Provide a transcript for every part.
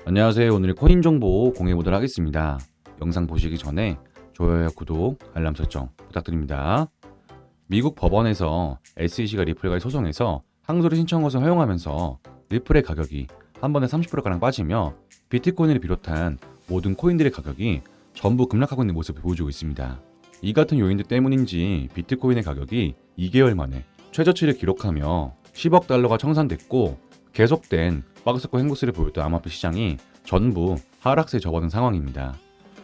안녕하세요. 오늘 코인 정보 공유해보도록 하겠습니다. 영상 보시기 전에 좋아요와 구독, 알람 설정 부탁드립니다. 미국 법원에서 SEC가 리플과의 소송에서 항소를 신청한 것을 허용하면서 리플의 가격이 한 번에 30%가량 빠지며 비트코인을 비롯한 모든 코인들의 가격이 전부 급락하고 있는 모습을 보여주고 있습니다. 이 같은 요인들 때문인지 비트코인의 가격이 2개월 만에 최저치를 기록하며 10억 달러가 청산됐고 계속된 박스권 행보세를 보였던 암호화폐 시장이 전부 하락세에 접어든 상황입니다.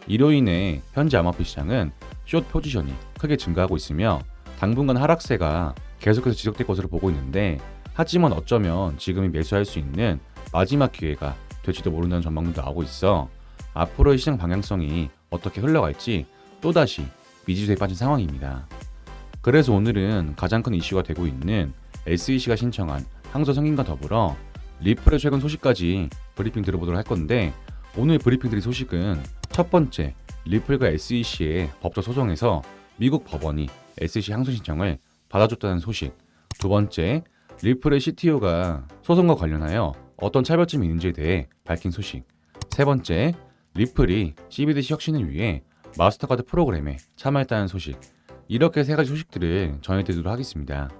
이로 인해 현재 암호화폐 시장은 숏 포지션이 크게 증가하고 있으며 당분간 하락세가 계속해서 지속될 것으로 보고 있는데, 하지만 어쩌면 지금이 매수할 수 있는 마지막 기회가 될지도 모른다는 전망도 나오고 있어 앞으로의 시장 방향성이 어떻게 흘러갈지 또다시 미지수에 빠진 상황입니다. 그래서 오늘은 가장 큰 이슈가 되고 있는 SEC가 신청한 항소 승인과 더불어 리플의 최근 소식까지 브리핑 들어보도록 할 건데, 오늘 브리핑 드릴 소식은 첫 번째, 리플과 SEC의 법적 소송에서 미국 법원이 SEC 항소 신청을 받아줬다는 소식. 두 번째, 리플의 CTO가 소송과 관련하여 어떤 차별점이 있는지에 대해 밝힌 소식. 세 번째, 리플이 CBDC 혁신을 위해 마스터카드 프로그램에 참여했다는 소식. 이렇게 세 가지 소식들을 전해드리도록 하겠습니다.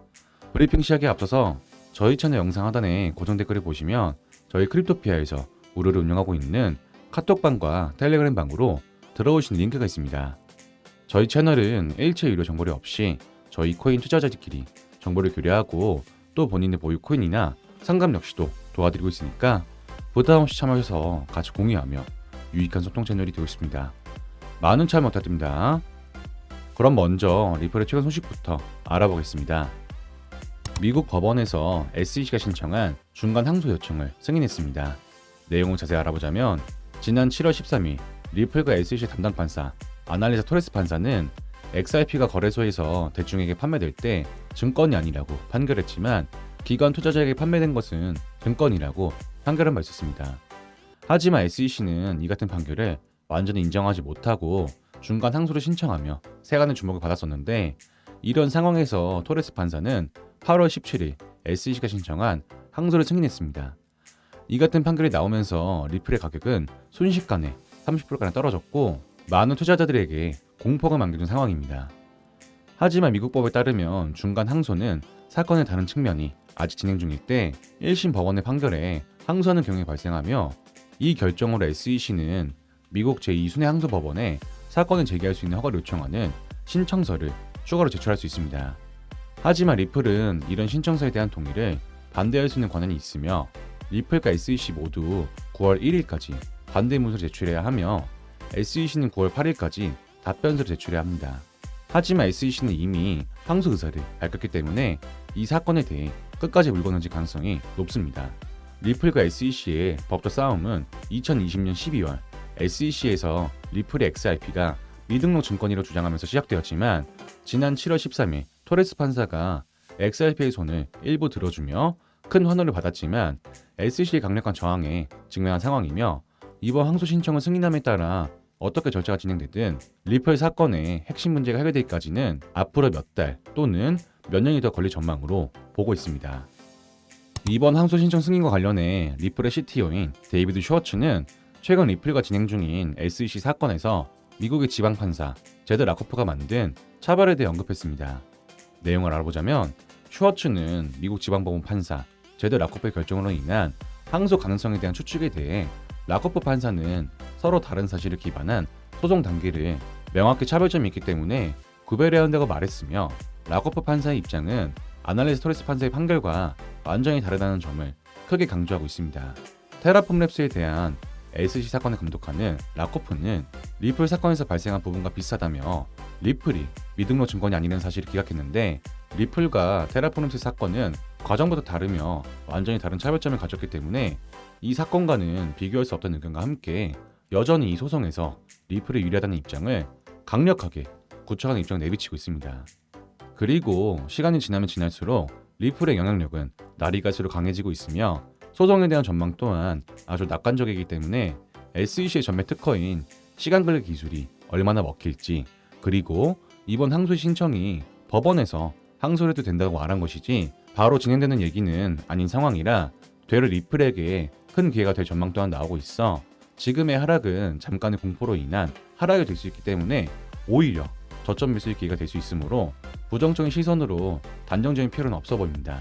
브리핑 시작에 앞서서 저희 채널 영상 하단에 고정 댓글을 보시면 저희 크립토피아에서 무료로 운영하고 있는 카톡방과 텔레그램 방으로 들어오시는 링크가 있습니다. 저희 채널은 일체 유료 정보료 없이 저희 코인 투자자들끼리 정보를 교류하고 또 본인의 보유 코인이나 상담 역시도 도와드리고 있으니까 부담 없이 참여해서 같이 공유하며 유익한 소통 채널이 되고 있습니다. 많은 참여 부탁드립니다. 그럼 먼저 리플의 최근 소식부터 알아보겠습니다. 미국 법원에서 SEC가 신청한 중간 항소 요청을 승인했습니다. 내용을 자세히 알아보자면 지난 7월 13일 리플과 SEC 담당 판사 아날리사 토레스 판사는 XRP가 거래소에서 대중에게 판매될 때 증권이 아니라고 판결했지만 기관 투자자에게 판매된 것은 증권이라고 판결한 바 있었습니다. 하지만 SEC는 이 같은 판결을 완전히 인정하지 못하고 중간 항소를 신청하며 세간의 주목을 받았었는데, 이런 상황에서 토레스 판사는 8월 17일 SEC가 신청한 항소를 승인했습니다. 이 같은 판결이 나오면서 리플의 가격은 순식간에 30%가량 떨어졌고 많은 투자자들에게 공포가 안겨준 상황입니다. 하지만 미국 법에 따르면 중간 항소는 사건의 다른 측면이 아직 진행 중일 때 1심 법원의 판결에 항소하는 경우에 발생하며, 이 결정으로 SEC는 미국 제2순회 항소법원에 사건을 제기할 수 있는 허가를 요청하는 신청서를 추가로 제출할 수 있습니다. 하지만 리플은 이런 신청서에 대한 동의를 반대할 수 있는 권한이 있으며 리플과 SEC 모두 9월 1일까지 반대 문서를 제출해야 하며 SEC는 9월 8일까지 답변서를 제출해야 합니다. 하지만 SEC는 이미 항소 의사를 밝혔기 때문에 이 사건에 대해 끝까지 물고 넘어질 가능성이 높습니다. 리플과 SEC의 법적 싸움은 2020년 12월 SEC에서 리플의 XRP가 미등록 증권이라고 주장하면서 시작되었지만, 지난 7월 13일 토레스 판사가 XRP의 손을 일부 들어주며 큰 환호를 받았지만 SEC의 강력한 저항에 직면한 상황이며, 이번 항소 신청을 승인함에 따라 어떻게 절차가 진행되든 리플 사건의 핵심 문제가 해결되기까지는 앞으로 몇 달 또는 몇 년이 더 걸릴 전망으로 보고 있습니다. 이번 항소 신청 승인과 관련해 리플의 CTO인 데이비드 슈워츠는 최근 리플과 진행 중인 SEC 사건에서 미국의 지방판사 제드 라코프가 만든 차별에 대해 언급했습니다. 내용을 알아보자면 슈워츠는 미국 지방법원 판사 제드 라코프의 결정으로 인한 항소 가능성에 대한 추측에 대해 라코프 판사는 서로 다른 사실을 기반한 소송 단계를 명확히 차별점이 있기 때문에 구별해야 한다고 말했으며, 라코프 판사의 입장은 아날리스 토레스 판사의 판결과 완전히 다르다는 점을 크게 강조하고 있습니다. 테라폼 랩스에 대한 SEC 사건을 감독하는 라코프는 리플 사건에서 발생한 부분과 비슷하다며 리플이 미등록 증권이 아니라는 사실을 기각했는데, 리플과 테라폼 랩스 사건은 과정부터 다르며 완전히 다른 차별점을 가졌기 때문에 이 사건과는 비교할 수 없다는 의견과 함께 여전히 이 소송에서 리플이 유리하다는 입장을 강력하게 구축하는 입장을 내비치고 있습니다. 그리고 시간이 지나면 지날수록 리플의 영향력은 날이 갈수록 강해지고 있으며 소송에 대한 전망 또한 아주 낙관적이기 때문에 SEC의 전매 특허인 시간 끌기 기술이 얼마나 먹힐지, 그리고 이번 항소 신청이 법원에서 항소를 해도 된다고 말한 것이지 바로 진행되는 얘기는 아닌 상황이라 되려 리플에게 큰 기회가 될 전망 또한 나오고 있어 지금의 하락은 잠깐의 공포로 인한 하락이 될 수 있기 때문에 오히려 저점 매수의 기회가 될 수 있으므로 부정적인 시선으로 단정적인 필요는 없어 보입니다.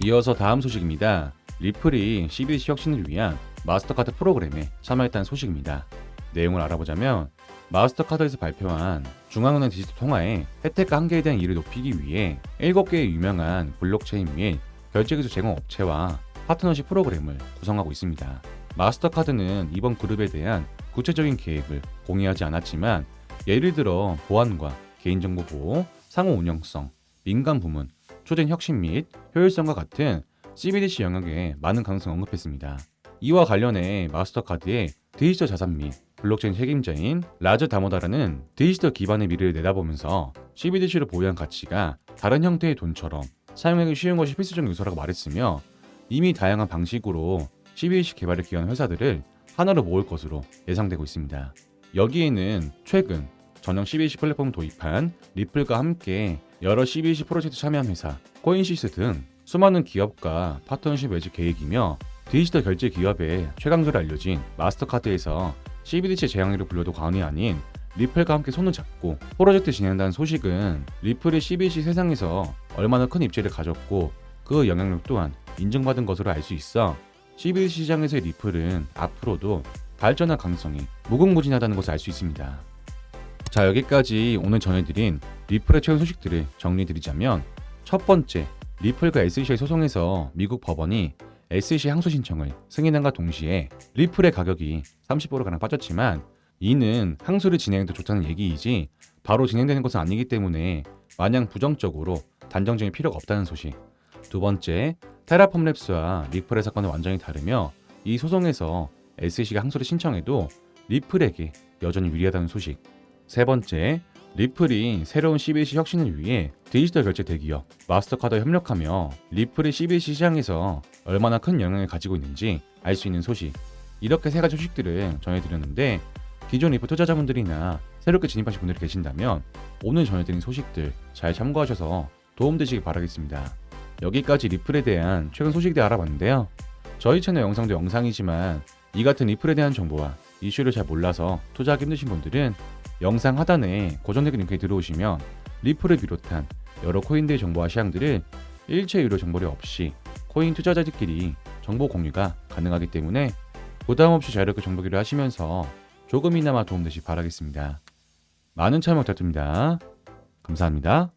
이어서 다음 소식입니다. 리플이 CBDC 혁신을 위한 마스터카드 프로그램에 참여했다는 소식입니다. 내용을 알아보자면 마스터카드에서 발표한 중앙은행 디지털 통화의 혜택과 한계에 대한 이해를 높이기 위해 7개의 유명한 블록체인 및 결제기술 제공 업체와 파트너십 프로그램을 구성하고 있습니다. 마스터카드는 이번 그룹에 대한 구체적인 계획을 공유하지 않았지만 예를 들어 보안과 개인정보 보호, 상호 운영성, 민간 부문, 초젠 혁신 및 효율성과 같은 CBDC 영역에 많은 가능성을 언급했습니다. 이와 관련해 마스터카드의 디지털 자산 및 블록체인 책임자인 라즈 다모다라는 디지털 기반의 미래를 내다보면서 CBDC를 보유한 가치가 다른 형태의 돈처럼 사용하기 쉬운 것이 필수적 요소라고 말했으며 이미 다양한 방식으로 CBDC 개발을 기여한 회사들을 하나로 모을 것으로 예상되고 있습니다. 여기에는 최근 전용 CBDC 플랫폼을 도입한 리플과 함께 여러 CBDC 프로젝트 참여한 회사, 코인시스 등 수많은 기업과 파트너십 맺을 계획이며 디지털 결제 기업의 최강자로 알려진 마스터카드에서 CBDC 제왕리로 불려도 과언이 아닌 리플과 함께 손을 잡고 프로젝트 진행한다는 소식은 리플이 CBDC 세상에서 얼마나 큰 입지를 가졌고 그 영향력 또한 인정받은 것으로 알 수 있어 CBDC 시장에서의 리플은 앞으로도 발전할 가능성이 무궁무진하다는 것을 알 수 있습니다. 자, 여기까지 오늘 전해드린 리플의 최근 소식들을 정리해드리자면 첫 번째, 리플과 SEC의 소송에서 미국 법원이 SEC 항소 신청을 승인한과 동시에 리플의 가격이 30%가량 빠졌지만 이는 항소를 진행해도 좋다는 얘기이지 바로 진행되는 것은 아니기 때문에 마냥 부정적으로 단정적인 필요가 없다는 소식. 두 번째, 테라폼랩스와 리플의 사건은 완전히 다르며 이 소송에서 SEC가 항소를 신청해도 리플에게 여전히 유리하다는 소식. 세 번째, 리플이 새로운 CBDC 혁신을 위해 디지털 결제 대기업 마스터카드와 협력하며 리플이 CBDC 시장에서 얼마나 큰 영향을 가지고 있는지 알 수 있는 소식. 이렇게 세 가지 소식들을 전해드렸는데 기존 리플 투자자분들이나 새롭게 진입하신 분들이 계신다면 오늘 전해드린 소식들 잘 참고하셔서 도움되시길 바라겠습니다. 여기까지 리플에 대한 최근 소식들 알아봤는데요. 저희 채널 영상도 영상이지만 이 같은 리플에 대한 정보와 이슈를 잘 몰라서 투자하기 힘드신 분들은 영상 하단에 고정되는 링크에 들어오시면 리플을 비롯한 여러 코인들의 정보와 시황들을 일체 유료 정보료 없이 코인 투자자들끼리 정보 공유가 가능하기 때문에 부담 없이 자유롭게 정보기를 하시면서 조금이나마 도움되시 바라겠습니다. 많은 참여 부탁드립니다. 감사합니다.